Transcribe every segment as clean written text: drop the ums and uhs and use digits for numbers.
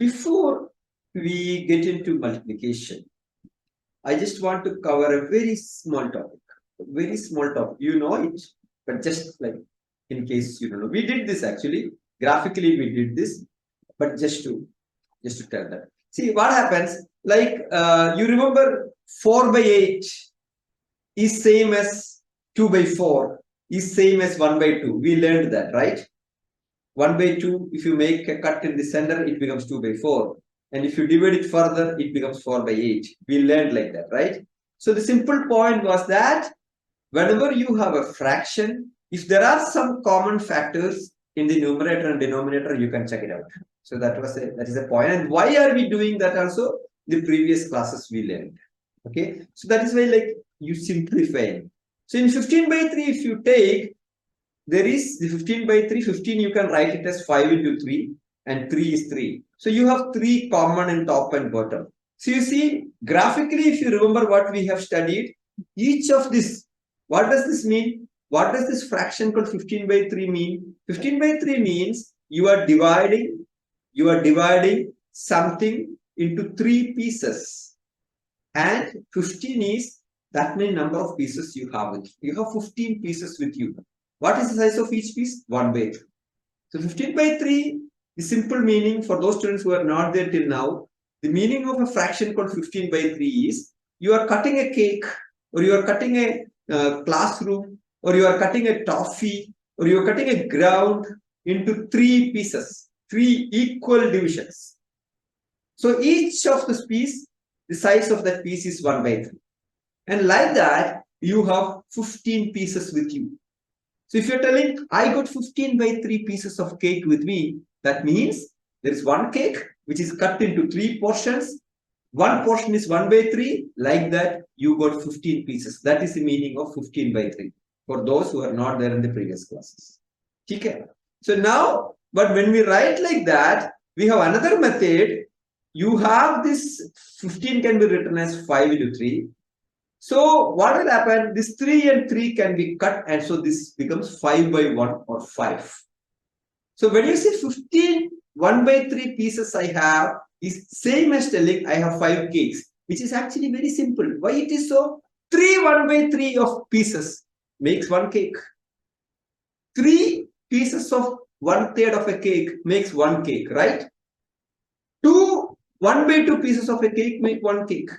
Before we get into multiplication, I just want to cover a very small topic. Very small topic. You know it, but just like in case you don't know. We did this actually. Graphically, we did this, but just to tell that. See what happens, like you remember 4 by 8 is same as 2 by 4 is same as 1 by 2. We learned that, right? 1 by 2, if you make a cut in the center, it becomes 2 by 4. And if you divide it further, it becomes 4 by 8. We learned like that, right? So the simple point was that whenever you have a fraction, if there are some common factors in the numerator and denominator, you can check it out. So that is the point. And why are we doing that also? The previous classes we learned. Okay. So that is why like you simplify. So in 15 by 3, if you take, there is the 15 by 3, 15 you can write it as 5 into 3 and 3 is 3. So you have 3 common in top and bottom. So you see graphically, if you remember what we have studied, each of this, what does this mean? What does this fraction called 15 by 3 mean? 15 by 3 means you are dividing something into 3 pieces. And 15 is that many number of pieces you have with you. You have 15 pieces with you. What is the size of each piece? 1 by 3. So 15 by 3, the simple meaning for those students who are not there till now, the meaning of a fraction called 15 by 3 is you are cutting a cake, or you are cutting a classroom, or you are cutting a toffee, or you are cutting a ground into 3 pieces, 3 equal divisions. So each of this piece, the size of that piece is 1 by 3. And like that, you have 15 pieces with you. So if you're telling, I got 15 by 3 pieces of cake with me, that means there is one cake which is cut into 3 portions. One portion is 1 by 3. Like that, you got 15 pieces. That is the meaning of 15 by 3 for those who are not there in the previous classes. Okay. So now, but when we write like that, we have another method. You have this 15 can be written as 5 into 3. So what will happen? This 3 and 3 can be cut, and so this becomes 5 by 1 or 5. So when you say 15, 1 by 3 pieces I have is same as telling I have 5 cakes, which is actually very simple. Why it is so? 3 1 by 3 of pieces makes 1 cake. 3 pieces of 1/3 of a cake makes 1 cake, right? 2 1 by 2 pieces of a cake make 1 cake.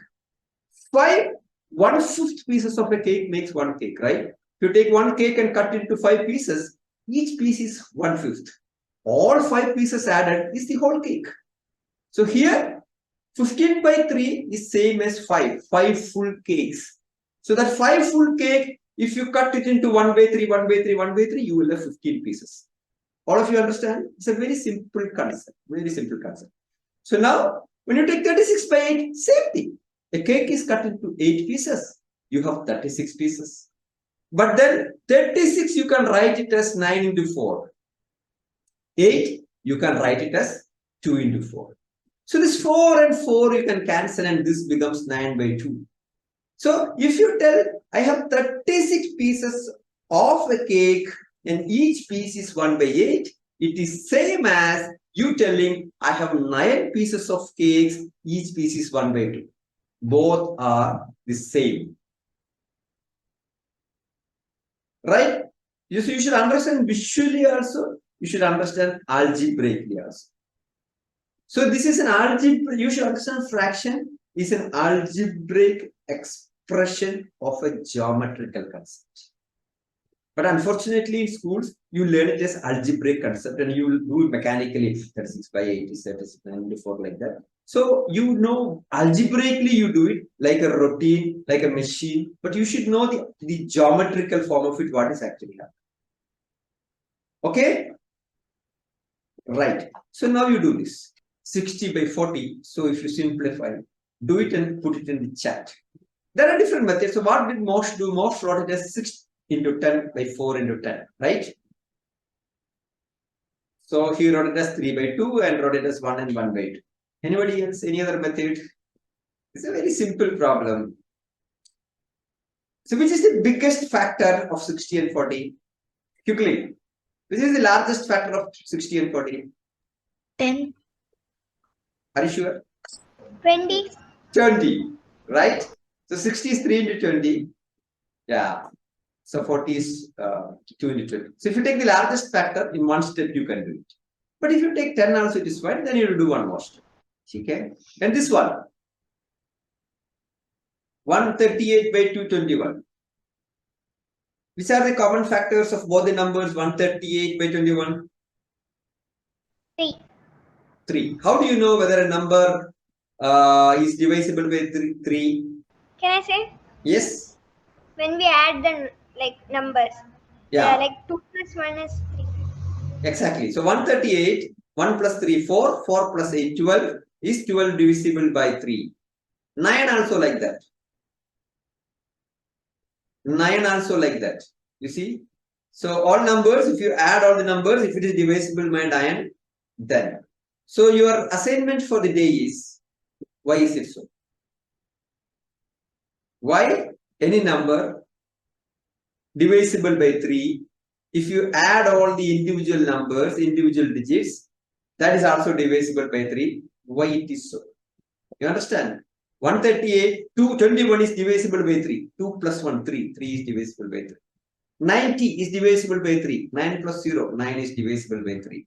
5 1/5 pieces of a cake makes 1 cake, right? If you take 1 cake and cut into 5 pieces, each piece is 1/5. All 5 pieces added is the whole cake. So here, 15 by 3 is same as 5 full cakes. So that 5 full cake, if you cut it into 1 by 3, 1 by 3, 1 by 3, you will have 15 pieces. All of you understand? It's a very simple concept. Very simple concept. So now, when you take 36 by 8, same thing. A cake is cut into 8 pieces. You have 36 pieces. But then 36, you can write it as 9 into 4. 8, you can write it as 2 into 4. So this 4 and 4 you can cancel, and this becomes 9 by 2. So if you tell, I have 36 pieces of a cake and each piece is 1 by 8, it is same as you telling, I have 9 pieces of cakes, each piece is 1 by 2. Both are the same. Right? You should understand visually also. You should understand algebraically also. So this is an algebra. You should understand fraction is an algebraic expression of a geometrical concept. But unfortunately in schools, you learn it as algebraic concept and you will do it mechanically. 36 by 8 is 9 into 4 like that. So you know algebraically you do it like a routine, like a machine, but you should know the geometrical form of it, what is actually happening. Okay? Right. So now you do this. 60 by 40. So if you simplify, do it and put it in the chat. There are different methods. So what did Mosh do? Mosh wrote it as 6 into 10 by 4 into 10, right? So he wrote it as 3 by 2 and wrote it as 1 and 1 by 2. Anybody else? Any other method? It's a very simple problem. So which is the biggest factor of 60 and 40? Quickly. Which is the largest factor of 60 and 40? 10. Are you sure? 20. 20, right? So 60 is 3 into 20. Yeah. So 40 is 2 into 20. So if you take the largest factor in one step, you can do it. But if you take 10 also, it is fine. Then you will do one more step. Okay. And this one, 138 by 221. Which are the common factors of both the numbers 138 by 21? 3. 3. How do you know whether a number is divisible by 3? Can I say? Yes. When we add the numbers. Yeah. Like 2 plus 1 is 3. Exactly. So 138, 1 plus 3, 4, 4 plus 8, 12 is 12 divisible by 3. 9 also like that. 9 also like that. You see? So all numbers, if you add all the numbers, if it is divisible by 9, then. So your assignment for the day is, why is it so? Why any number divisible by 3, if you add all the individual numbers, individual digits, that is also divisible by 3. Why it is so? You understand? 138, 221 is divisible by 3. 2 plus 1, 3. 3 is divisible by 3. 90 is divisible by 3. 9 plus 0, 9 is divisible by 3.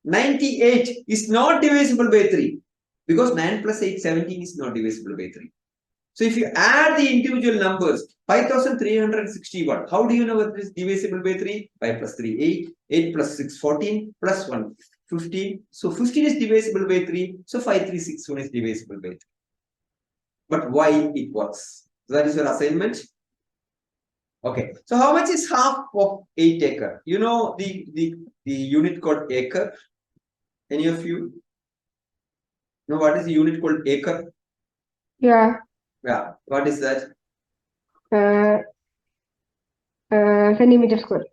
98 is not divisible by 3. Because 9 plus 8, 17 is not divisible by 3. So if you add the individual numbers, 5361, how do you know whether it is divisible by 3? 5 plus 3, 8. 8 plus 6, 14. Plus 1, 15. So 15 is divisible by 3. So 5361 is divisible by 3. But why it works? So that is your assignment. Okay. So how much is half of 8 acre? You know the unit called acre? Any of you know what is the unit called acre? Yeah. Yeah. What is that? Centimeter square.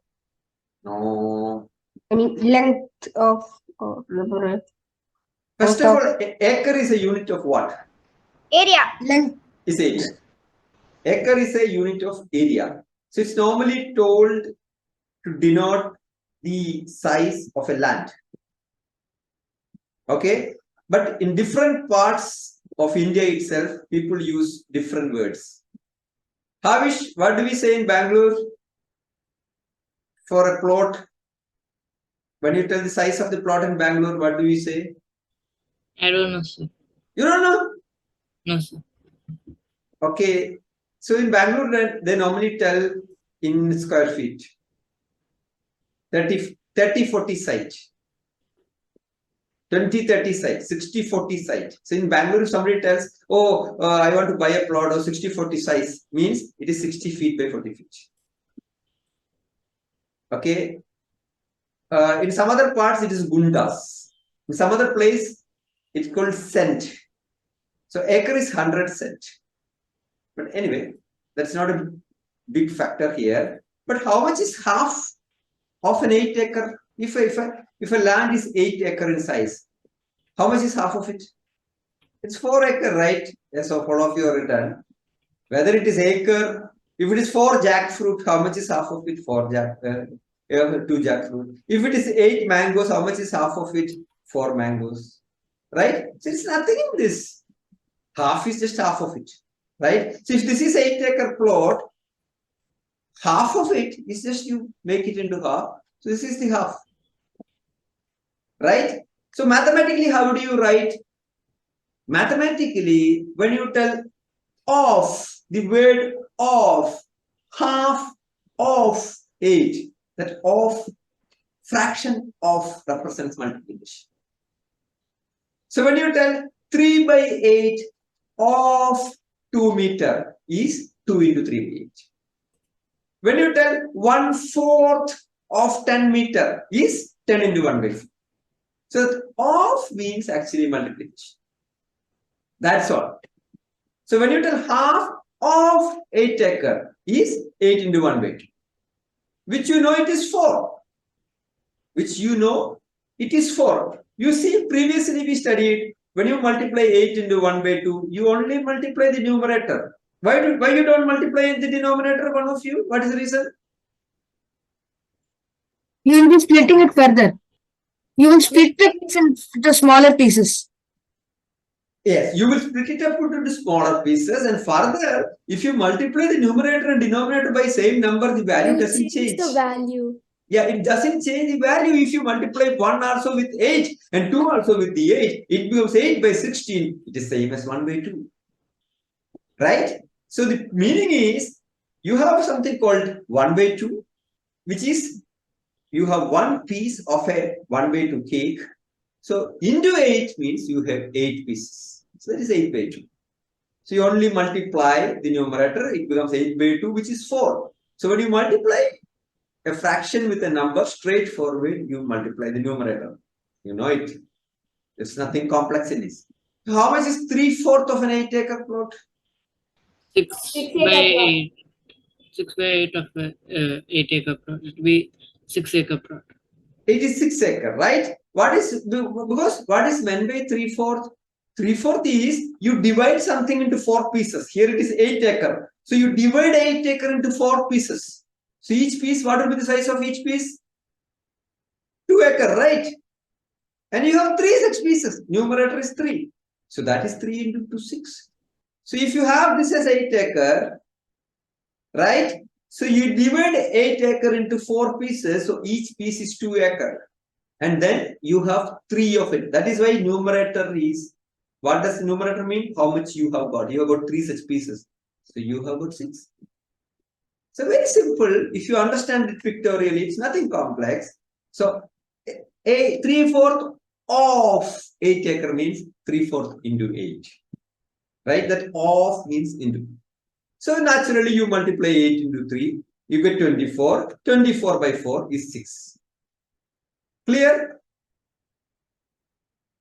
No. I mean length of rubber. First of all, acre is a unit of what? Area. Length Is area. Acre is a unit of area. So it's normally told to denote the size of a land. Okay. But in different parts of India itself, people use different words. Havish, what do we say in Bangalore for a plot? When you tell the size of the plot in Bangalore, what do we say? I don't know, sir. You don't know? No, sir. Okay. So in Bangalore, they normally tell in square feet. 30-40 site. 20-30 site, 60-40 site. So in Bangalore, if somebody tells, oh, I want to buy a plot of 60-40 size, means it is 60 feet by 40 feet. Okay. In some other parts, it is gundas. In some other place, it's called cent. So acre is 100 cent. But anyway, that's not a big factor here. But how much is half of an 8 acre? If a land is 8 acre in size, how much is half of it? It's 4 acre, right? Yes, so all of you are written. Whether it is acre, if it is 4 jackfruit, how much is half of it? 2 jackfruit. If it is 8 mangoes, how much is half of it? 4 mangoes. Right? So it's nothing in this. Half is just half of it. Right? So if this is 8 acre plot, half of it is just you make it into half. So this is the half. Right? So mathematically, how do you write? Mathematically, when you tell of, the word of, half of 8, that of fraction of represents multiplication. So when you tell 3 by 8 of 2 meter is 2 into 3 by 8. When you tell 1/4 of 10 meter is 10 into 1 by 4. So of means actually multiplication. That's all. So when you tell half of 8 acre is 8 into 1 by 2. Which you know it is 4. Which you know it is 4. You see, previously we studied when you multiply 8 into 1 by 2, you only multiply the numerator. Why you don't multiply the denominator, one of you? What is the reason? you will be splitting it further. You will split it into smaller pieces. Yes, you will split it up into smaller pieces, and further, if you multiply the numerator and denominator by same number, the value doesn't change. the value. Yeah, it doesn't change the value. If you multiply 1 also with 8 and 2 also with the 8, it becomes 8 by 16. It is same as 1 by 2. Right? So the meaning is, you have something called 1 by 2, which is, you have one piece of a 1 by 2 cake. So into 8 means you have 8 pieces. So that is 8 by 2. So you only multiply the numerator, it becomes 8 by 2, which is 4. So when you multiply a fraction with a number, straightforward, you multiply the numerator. You know it. There's nothing complex in this. How much is 3/4 of an 8-acre plot? 6 by 8. 6 by 8 of a 8-acre plot. It will be 6-acre plot. It is 6-acre, right? What is, because what is meant by 3/4? 3/4 is, you divide something into 4 pieces. Here it is 8-acre. So you divide 8-acre into 4 pieces. So each piece, what will be the size of each piece? 2-acre, right? And you have 3 such pieces. Numerator is 3. So that is 3 into 2, 6. So if you have this as 8-acre, right? So you divide 8-acre into 4 pieces. So each piece is 2-acre. And then you have 3 of it. That is why numerator is, what does numerator mean? How much you have got. You have got 3 such pieces. So you have got 6. So very simple. If you understand it pictorially, it's nothing complex. So a 3/4 of 8-acre means 3/4 into 8. Right? That of means into. So naturally you multiply 8 into 3. You get 24. 24 by 4 is 6. Clear?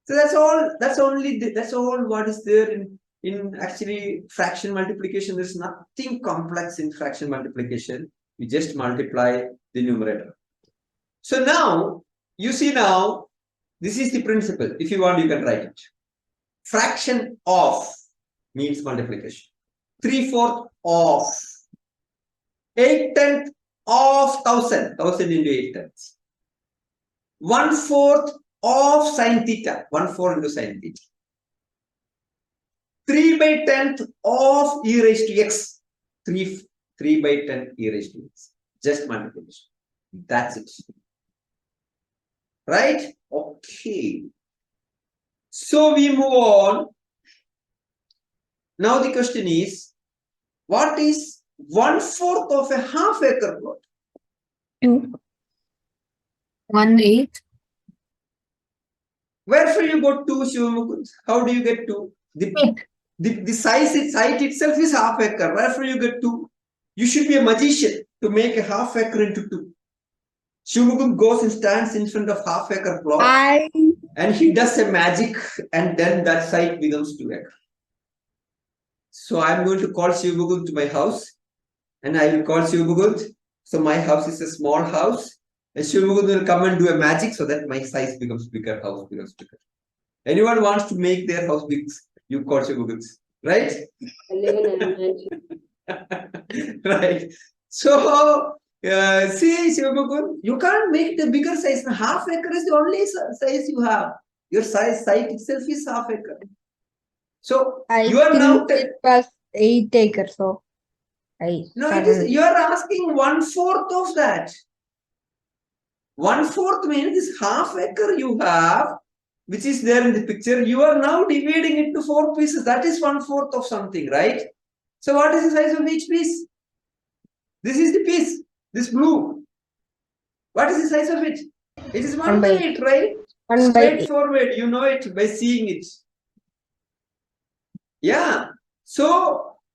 So that's all. That's all what is there in actually fraction multiplication. There's nothing complex in fraction multiplication. You just multiply the numerator. So now you see, now this is the principle. If you want, you can write it. Fraction of means multiplication. 3/4 of 8/10 of 1000. 1000 into 8/10. 1/4 of sine theta. 1/4 into sine theta. 3/10 of e raised to x. 3/10 e raised to x. Just multiplication. That's it. Right? Okay. So we move on. Now the question is, what is 1/4 of a half-acre plot? 1/8. Where you got 2, Shivamukund? How do you get 2? The site itself is half-acre. Where you get 2? You should be a magician to make a half-acre into 2. Shivamukund goes and stands in front of half-acre plot. And he does a magic, and then that site becomes 2-acre. So I'm going to call Shivamukund to my house, and I will call Shivamukund. So my house is a small house, and Shivamukund will come and do a magic so that my size becomes bigger, house becomes bigger. Anyone wants to make their house big, you call Shivamukund, right? Right. So see, Shivamukund, you can't make the bigger size. Half-acre is the only size you have. Your site itself is half-acre. So you are now. It was 8 acres, so No, it is. You are asking 1/4 of that. 1/4 means this half-acre you have, which is there in the picture. You are now dividing it into 4 pieces. That is 1/4 of something, right? So what is the size of each piece? This is the piece. This blue. What is the size of it? It is 1 by 8, right? 1 by 8. Straightforward. You know it by seeing it. Yeah. So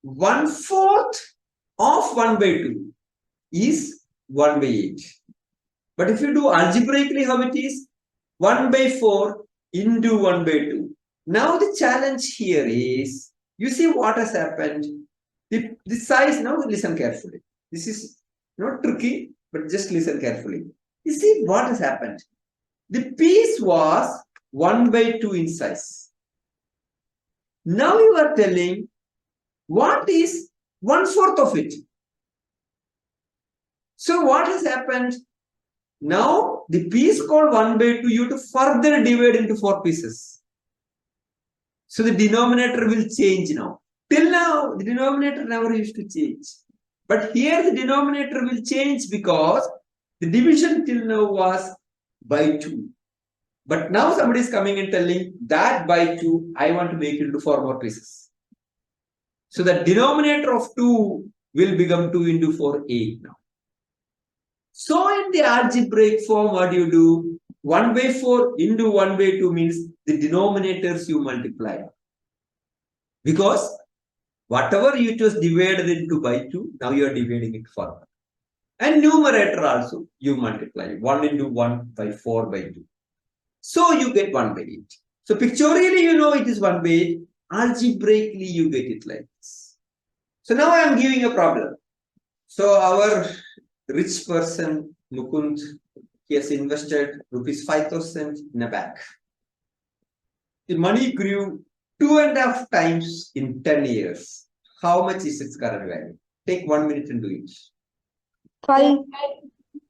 1/4 of 1 by 2 is 1 by 8. But if you do algebraically how it is, 1 by 4 into 1 by 2. Now the challenge here is, you see what has happened. The size, now listen carefully. This is not tricky, but just listen carefully. You see what has happened. The piece was 1 by 2 in size. Now you are telling what is 1/4 of it. So what has happened? Now the piece called 1 by 2, you have to further divide into 4 pieces. So the denominator will change now. Till now, the denominator never used to change. But here the denominator will change because the division till now was by 2. But now somebody is coming and telling that by 2, I want to make it into 4 more pieces. So the denominator of 2 will become 2 into 4, 8 now. So in the algebraic form, what do you do? 1 by 4 into 1 by 2 means the denominators you multiply. Because whatever it was divided into by 2, now you are dividing it further. And numerator also, you multiply 1 into 1 by 4 by 2. So you get 1 by 8. So pictorially, you know it is 1 by 8. Algebraically, you get it like this. So now I am giving a problem. So our rich person, Mukund, he has invested rupees 5,000 in a bank. The money grew 2.5 times in 10 years. How much is its current value? Take 1 minute and do it. 5.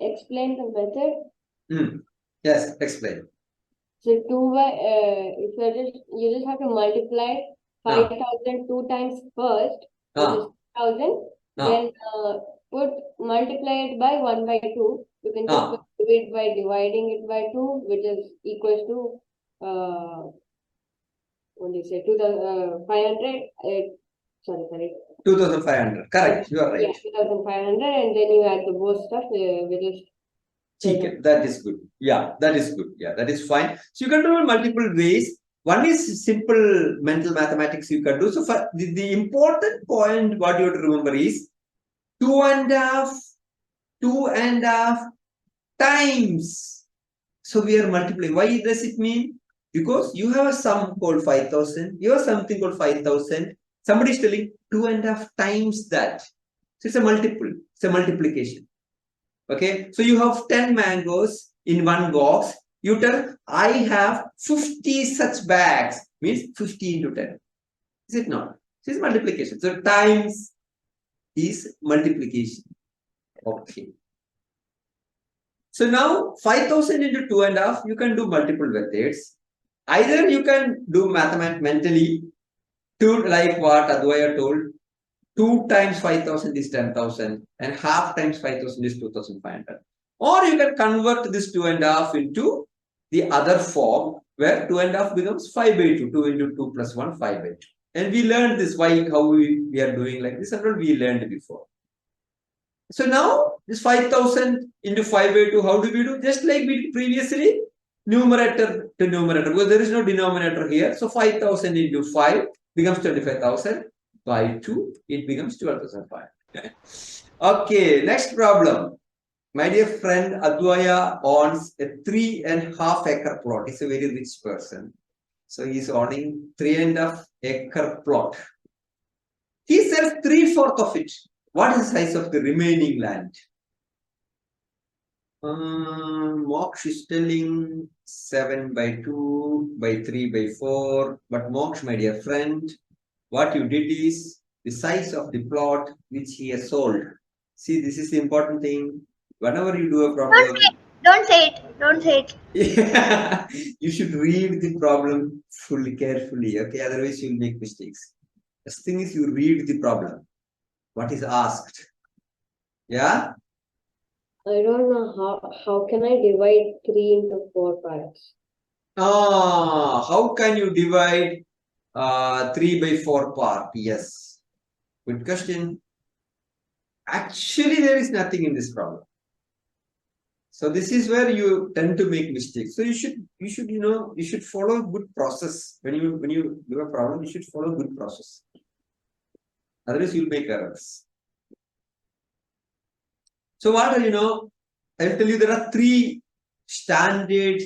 Explain the method. Yes, explain. So if you just have to multiply 5,000 2 times first, which is 1,000. Then multiply it by 1 by 2. You can just do it by dividing it by 2, which is equals to what do you say? 2,500. Sorry. 2,500. Correct. You are right. Yeah, 2,500, and then you add the both stuff, which is. Okay, that is good. Yeah, that is good. Yeah, that is fine. So you can do it multiple ways. One is simple mental mathematics you can do. So for the important point, what you have to remember is 2.5 times. So we are multiplying. Why does it mean? Because you have a sum called 5,000. You have something called 5,000. Somebody is telling 2.5 times that. So it's a multiple. It's a multiplication. Okay, so you have 10 mangoes in one box. You tell, I have 50 such bags, means 50 into 10. Is it not? This is multiplication. So times is multiplication. Okay. So now 5,000 into 2.5, you can do multiple methods. Either you can do mathematics mentally, like what Advaya told, 2 times 5,000 is 10,000 and half times 5,000 is 2,500. Or you can convert this 2.5 into the other form where 2.5 becomes 5 by 2. 2 into 2 plus 1, 5 by 2. And we learned this, how we are doing like this, and we learned before. So now this 5,000 into 5 by 2, how do we do? Just like we did previously, numerator to numerator, because there is no denominator here. So 5,000 into 5 becomes 25,000. By 2, it becomes 12,500. Okay, next problem. My dear friend Advaya owns a 3.5 acre plot. He's a very rich person. So he's owning 3.5 acre plot. He sells 3/4 of it. What is the size of the remaining land? Moksh is telling 7 by 2 by 3 by 4. But Moksh, my dear friend, what you did is the size of the plot which he has sold. See, this is the important thing. Whenever you do a problem, Don't say it. Don't say it. yeah, you should read the problem fully, carefully. Okay, otherwise you'll make mistakes. The thing is, you read the problem. What is asked? Yeah. I don't know how can I divide 3 into 4 parts? How can you divide 3 by 4 part? Yes. Good question. Actually, there is nothing in this problem. So this is where you tend to make mistakes. So you should follow a good process. When you do a problem, you should follow a good process. Otherwise, you'll make errors. So what I'll tell you there are 3 standard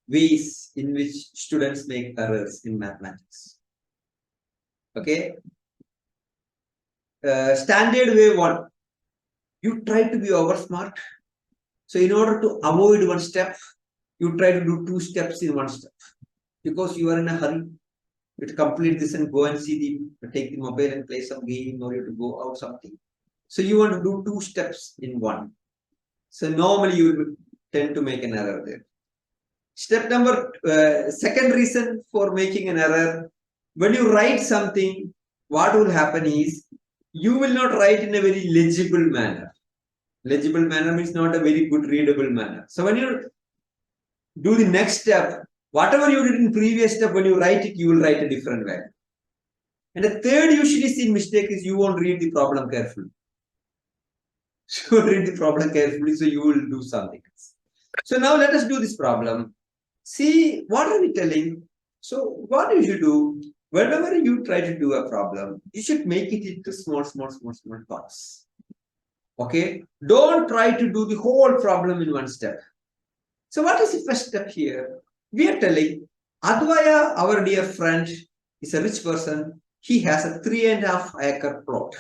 ways in which students make errors in mathematics. Okay. Standard way 1. You try to be over smart. So in order to avoid one step, you try to do 2 steps in one step. Because you are in a hurry. You have to complete this and go and take the mobile and play some game, or you have to go out something. So you want to do 2 steps in one. So normally you will tend to make an error there. Step number, second reason for making an error, when you write something, what will happen is you will not write in a very legible manner. Legible manner means not a very good readable manner. So when you do the next step, whatever you did in previous step, when you write it, you will write a different way. And the third usually seen mistake is you won't read the problem carefully. You won't read the problem carefully, so you will do something else. So now let us do this problem. See, what are we telling? So what you should do, whenever you try to do a problem, you should make it into small parts. Okay? Don't try to do the whole problem in one step. So what is the first step here? We are telling Advaya, our dear friend, is a rich person. He has a 3.5 acre plot.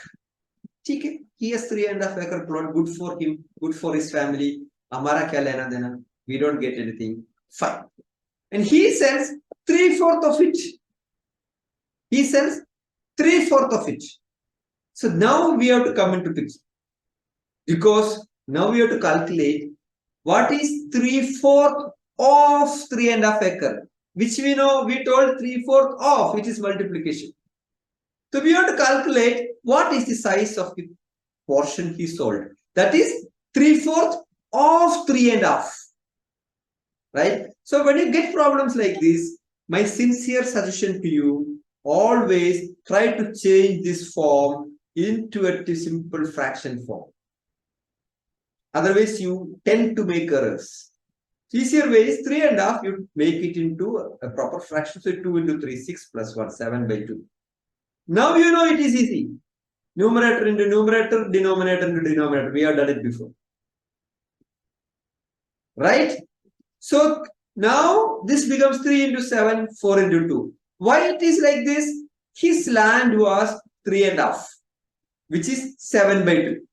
Okay? He has 3.5 acre plot, good for him, good for his family. Amara kya lena dena? We don't get anything. Fine. And he sells 3/4 of it. He sells 3/4 of it. So now we have to come into picture. Because now we have to calculate what is 3/4 of 3.5 acre, which we know we told 3/4 of, which is multiplication. So we have to calculate what is the size of the portion he sold. That is 3/4 of 3.5. Right? So when you get problems like this, my sincere suggestion to you, always try to change this form into a simple fraction form. Otherwise, you tend to make errors. Easier way is 3.5, you make it into a proper fraction. So 2 into 3, 6 plus 1, 7/2. Now you know it is easy. Numerator into numerator, denominator into denominator. We have done it before. Right? So now this becomes 3 into 7, 4 into 2. Why it is like this? His land was 3.5, which is 7/2.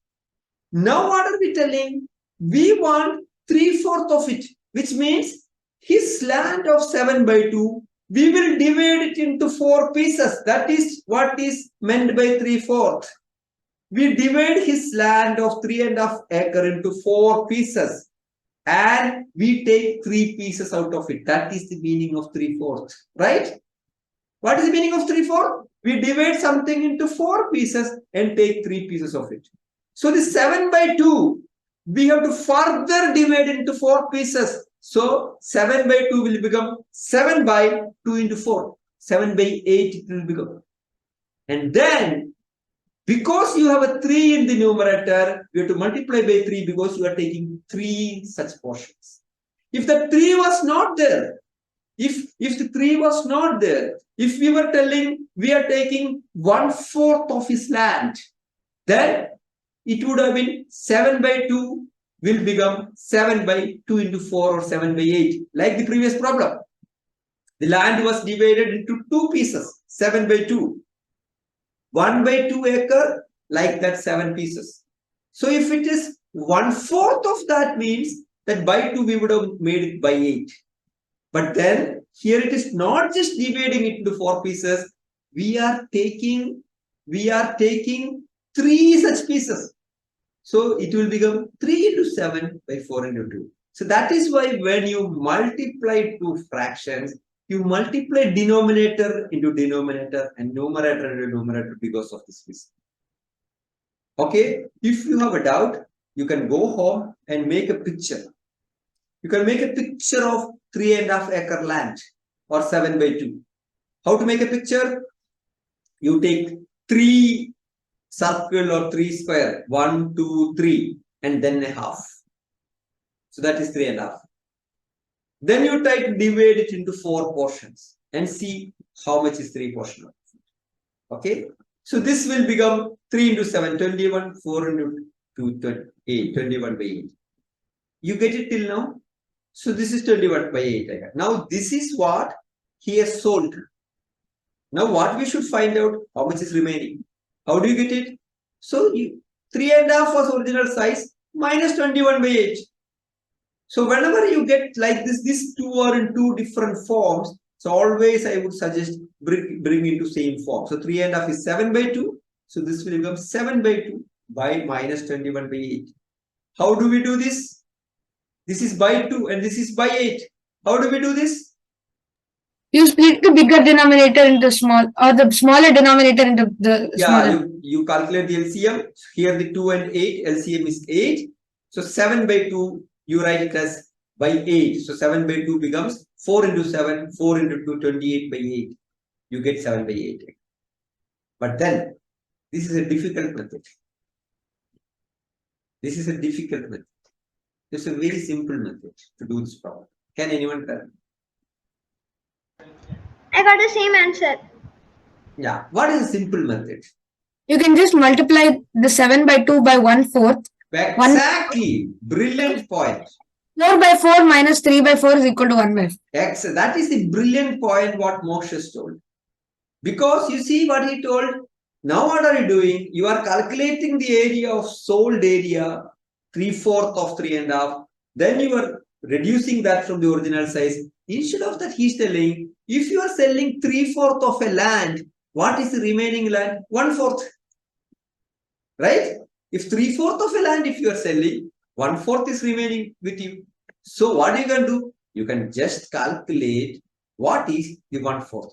Now what are we telling? We want 3/4 of it, which means his land of 7/2, we will divide it into 4 pieces. That is what is meant by 3/4. We divide his land of 3.5 acre into 4 pieces. And we take 3 pieces out of it. That is the meaning of 3/4. Right? What is the meaning of 3/4? We divide something into 4 pieces and take 3 pieces of it. So the 7/2, we have to further divide into 4 pieces. So 7/2 will become 7/2 into 4. 7/8 it will become. And then, because you have a 3 in the numerator, you have to multiply by 3 because you are taking 3 such portions. If the 3 was not there, if the 3 was not there, if we were telling we are taking 1/4 of his land, then it would have been 7/2 will become 7/2 into 4 or 7/8, like the previous problem. The land was divided into 2 pieces, 7/2. 1/2 acre, like that 7 pieces. So if it is 1/4 of that, means that by 2 we would have made it by 8. But then here it is not just dividing it into 4 pieces. We are taking 3 such pieces. So it will become 3 into 7 by 4 into 2. So that is why when you multiply 2 fractions, you multiply denominator into denominator and numerator into numerator because of this reason. Okay, if you have a doubt, you can go home and make a picture. You can make a picture of 3.5 acre land or 7/2. How to make a picture? You take 3 circle or 3 square, 1, 2, 3, and then a half. So that is 3.5. Then you try to divide it into 4 portions and see how much is 3 portions. Okay. So this will become 3 into 7, 21, 4 into 2, 8, 21/8. You get it till now? So this is 21/8. Now this is what he has sold. Now what we should find out, how much is remaining. How do you get it? So 3.5 was original size minus 21/8. So whenever you get like this, these two are in 2 different forms. So always I would suggest bring into same form. So 3.5 is 7/2. So this will become 7/2 by minus 21/8. How do we do this? This is by 2 and this is by 8. How do we do this? You split the bigger denominator into small, or the smaller denominator into the smaller. You calculate the LCM. Here the 2 and 8, LCM is 8. So 7 by 2, you write it as by 8. So 7 by 2 becomes 4 into 7, 4 into 2, 28 by 8. You get 7 by 8. But then, this is a difficult method. This is a difficult method. It's a very simple method to do this problem. Can anyone tell? I got the same answer. Yeah. What is a simple method? You can just multiply the 7 by 2 by 1/4. Exactly. Brilliant point. 4 by 4 minus 3 by 4 is equal to 1 by 4. That is the brilliant point what Moshe told. Because you see what he told. Now what are you doing? You are calculating the area of sold area, 3/4 of 3.5. Then you are reducing that from the original size. Instead of that, he's telling, if you are selling 3/4 of a land, what is the remaining land? 1/4. Right? If 3/4 of a land, if you are selling, 1/4 is remaining with you. So what you can do? You can just calculate what is the 1/4.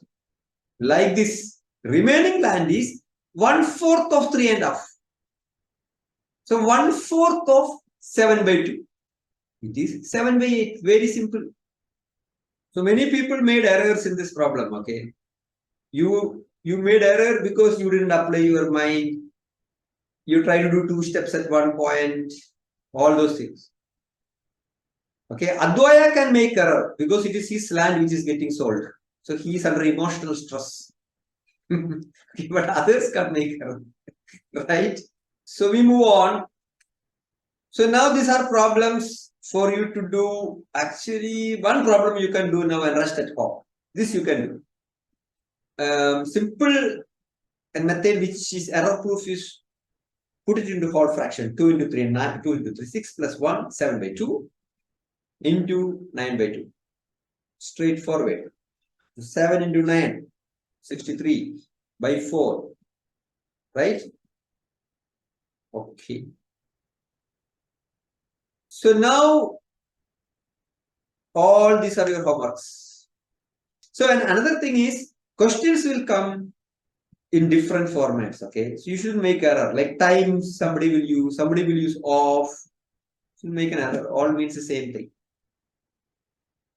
Like this, remaining land is 1/4 of 3.5. So 1/4 of 7 by 2. It is 7 by 8. Very simple. So many people made errors in this problem. Okay. You made error because you didn't apply your mind. You try to do 2 steps at one point. All those things. Okay. Advaya can make error because it is his land which is getting sold. So he is under emotional stress. But others can make error. Right? So we move on. So now these are problems for you to do. Actually, one problem you can do now and rest at home. This you can do. Simple method which is error proof is put it into whole fraction. 2 into 3, 9, 2 into 3, 6 plus 1, 7 by 2 into 9 by 2. Straightforward. 7 into 9, 63 by 4. Right? Okay. So now all these are your homeworks. So and another thing is questions will come in different formats. Okay, so you shouldn't make error. Like times somebody will use off. So make an error. All means the same thing.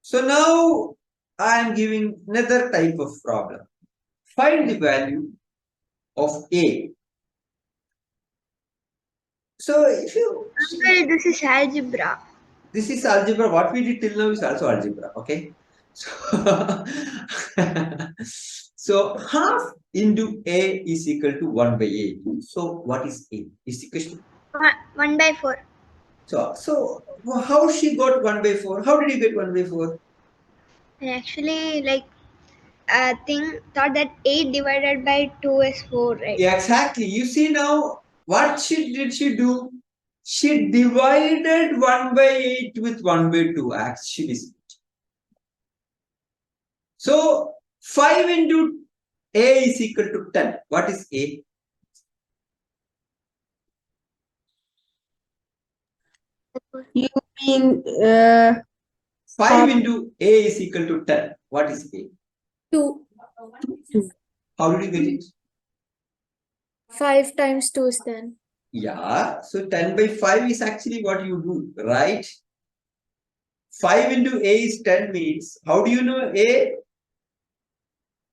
So now I am giving another type of problem. Find the value of A. So if you Uncle, this is algebra. this is algebra. What we did till now is also algebra. Okay. So, so half into A is equal to 1 by 8. So what is A? Is the question. 1 by 4. So how she got 1 by 4? How did you get 1 by 4? I actually thought that 8 divided by 2 is 4, right? Yeah, exactly. You see now, what did she do? She divided 1 by 8 with 1 by 2 actually. So 5 into A is equal to 10. What is A? You mean 5 into A is equal to 10. What is A? 2. How did you get it? 5 times 2 is 10. Yeah, so 10 by 5 is actually what you do, right? 5 into A is 10 means, how do you know A?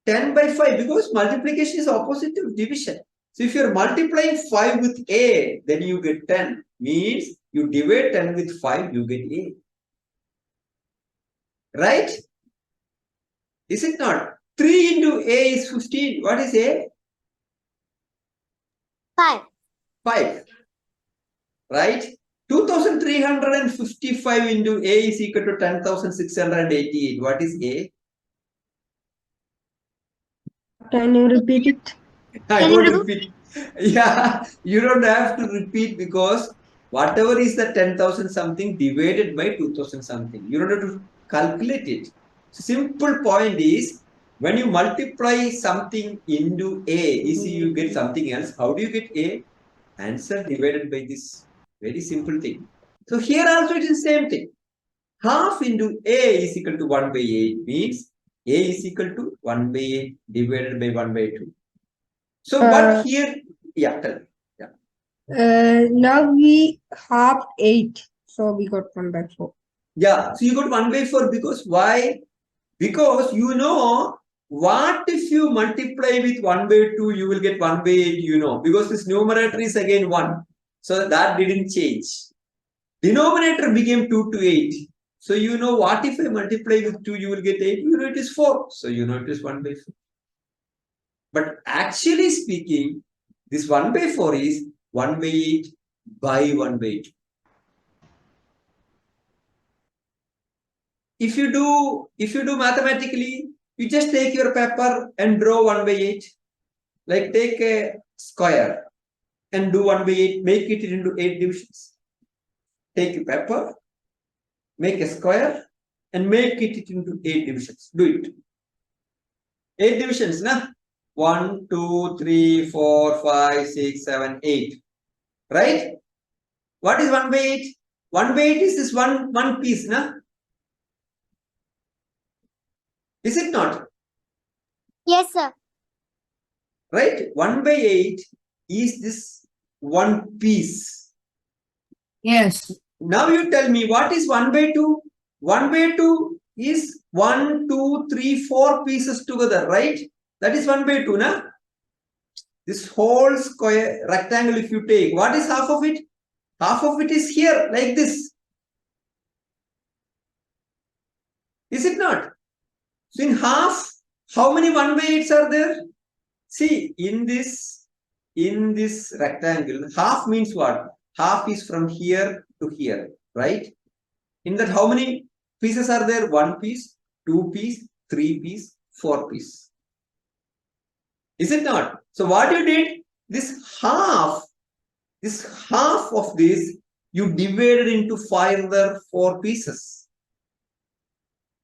10 by 5, because multiplication is opposite of division. So if you're multiplying 5 with A, then you get 10. Means you divide 10 with 5, you get A. Right? Is it not? 3 into A is 15. What is A? 5. 5. Right? 2355 into A is equal to 10,688. What is A? Can you repeat it? I won't repeat. Yeah, you don't have to repeat because whatever is the 10,000 something divided by 2,000 something. You don't have to calculate it. Simple point is when you multiply something into A, you get something else. How do you get A? Answer divided by this. Very simple thing. So here also it is the same thing. Half into A is equal to 1 by 8 means A is equal to 1 by 8 divided by 1 by 2. So what here? Yeah, tell me. Now we have 8. So we got 1 by 4. Yeah, so you got 1 by 4 because why? Because you know, what if you multiply with 1 by 2, you will get 1 by 8, you know, because this numerator is again 1. So that didn't change. Denominator became 2 to 8. So you know, what if I multiply with 2, you will get 8, you know it is 4. So you know it is 1 by 4. But actually speaking, this 1 by 4 is 1 by 8 by 1 by 2. If you do mathematically, you just take your paper and draw 1 by 8. Like take a square and do 1 by 8, make it into 8 divisions. Take a paper, make a square and make it into 8 divisions. Do it. 8 divisions, na? 1, 2, 3, 4, 5, 6, 7, 8. Right? What is 1 by 8? 1 by 8 is this one piece, na? Is it not? Yes, sir. Right? 1 by 8 is this one piece. Yes. Now you tell me, what is 1 by 2? 1 by 2 is 1, 2, 3, 4 pieces together, right? That is 1 by 2, na? This whole square rectangle, if you take, what is half of it? Half of it is here, like this. Is it not? So in half, how many 1 by 8s are there? See, in this rectangle, half means what? Half is from here to here, right? In that, how many pieces are there? 1 piece, 2 piece, 3 piece, 4 piece. Is it not? So what you did? This half of this, you divided into further 4 pieces.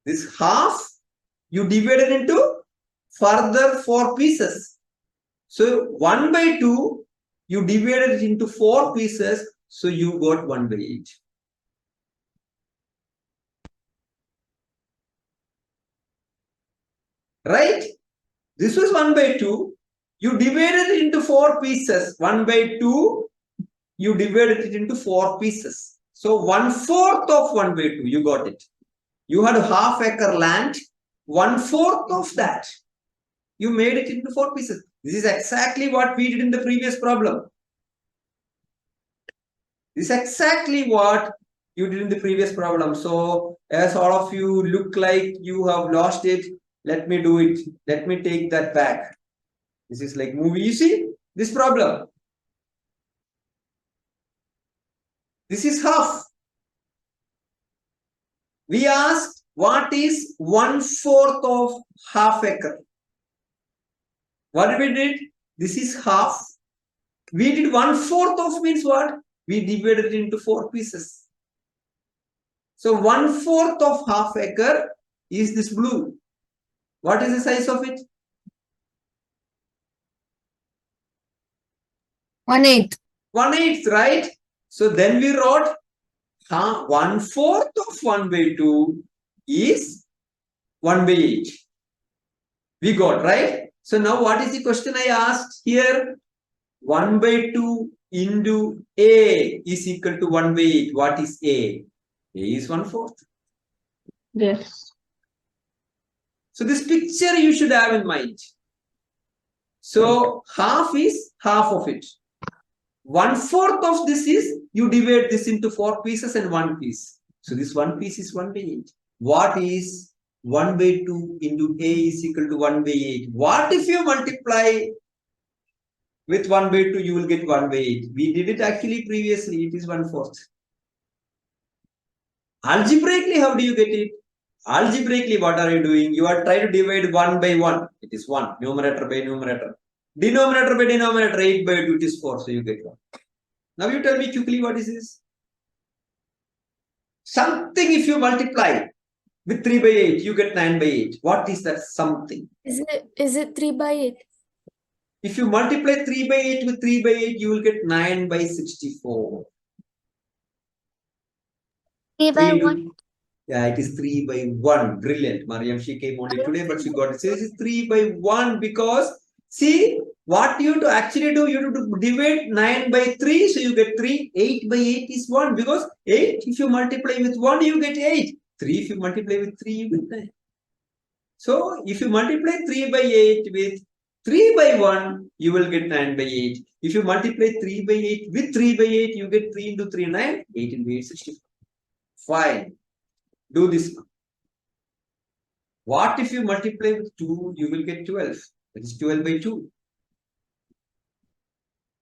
This half, you divided into further 4 pieces. So 1 by 2, you divided it into 4 pieces, so you got 1 by 8. Right? This was 1 by 2. You divided it into 4 pieces. 1 by 2, you divided it into 4 pieces. So 1/4 of 1 by 2, you got it. You had a half-acre land, 1/4 of that, you made it into 4 pieces. This is exactly what we did in the previous problem. This is exactly what you did in the previous problem. So as all of you look like you have lost it, let me do it. Let me take that back. This is like movie. You see this problem. This is half. We asked what is 1/4 of half acre. What we did? This is half. We did 1/4 of means what? We divided it into 4 pieces. So 1/4 of half acre is this blue. What is the size of it? 1/8. 1/8, right? So then we wrote 1/4 of 1 by 2 is 1 by 8. We got, right? So now what is the question I asked here? 1 by 2 into A is equal to 1 by 8. What is A? A is 1/4. Yes. So this picture you should have in mind. So half is half of it. 1/4 of this is, you divide this into 4 pieces and 1 piece. So this 1 piece is 1 by 8. What is 1 by 2 into A is equal to 1 by 8? What if you multiply with 1 by 2, you will get 1 by 8. We did it actually previously, it is 1/4. Algebraically, how do you get it? Algebraically, what are you doing? You are trying to divide 1 by 1. It is 1. Numerator by numerator. Denominator by denominator, 8 by 2, it is 4. So you get 1. Now you tell me quickly what is this? Something if you multiply with 3 by 8, you get 9 by 8. What is that something? Is it 3 by 8? If you multiply 3 by 8 with 3 by 8, you will get 9 by 64. 3 by 3 1. Yeah, it is 3 by 1. Brilliant. Mariam, she came only today, but she got it. So this is 3 by 1 because, see, what you to actually do, you have to divide 9 by 3, so you get 3. 8 by 8 is 1 because 8, if you multiply with 1, you get 8. 3, if you multiply with 3, you get 9. So, if you multiply 3 by 8 with 3 by 1, you will get 9 by 8. If you multiply 3 by 8 with 3 by 8, you get 3 into 3, 9. 8 into 8, 64. Fine. Do this now. What if you multiply with 2, you will get 12. That is 12 by 2.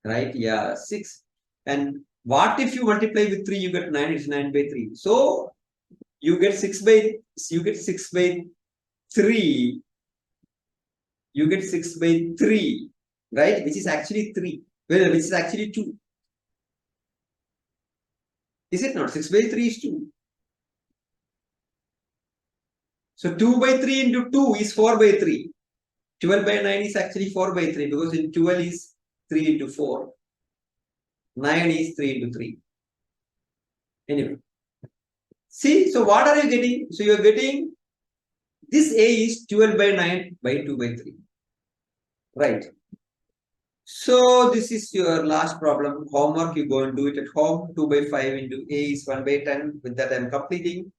Right? Yeah, 6. And what if you multiply with 3, you get 9, it's 9 by 3. So, you get 6 by 3. You get 6 by 3, right? Which is actually 3. Well, which is actually 2. Is it not? 6 by 3 is 2. So 2 by 3 into 2 is 4 by 3. 12 by 9 is actually 4 by 3 because in 12 is 3 into 4. 9 is 3 into 3. Anyway. See, so what are you getting? So you are getting this A is 12 by 9 by 2 by 3. Right. So this is your last problem. Homework, you go and do it at home. 2 by 5 into A is 1 by 10. With that, I am completing.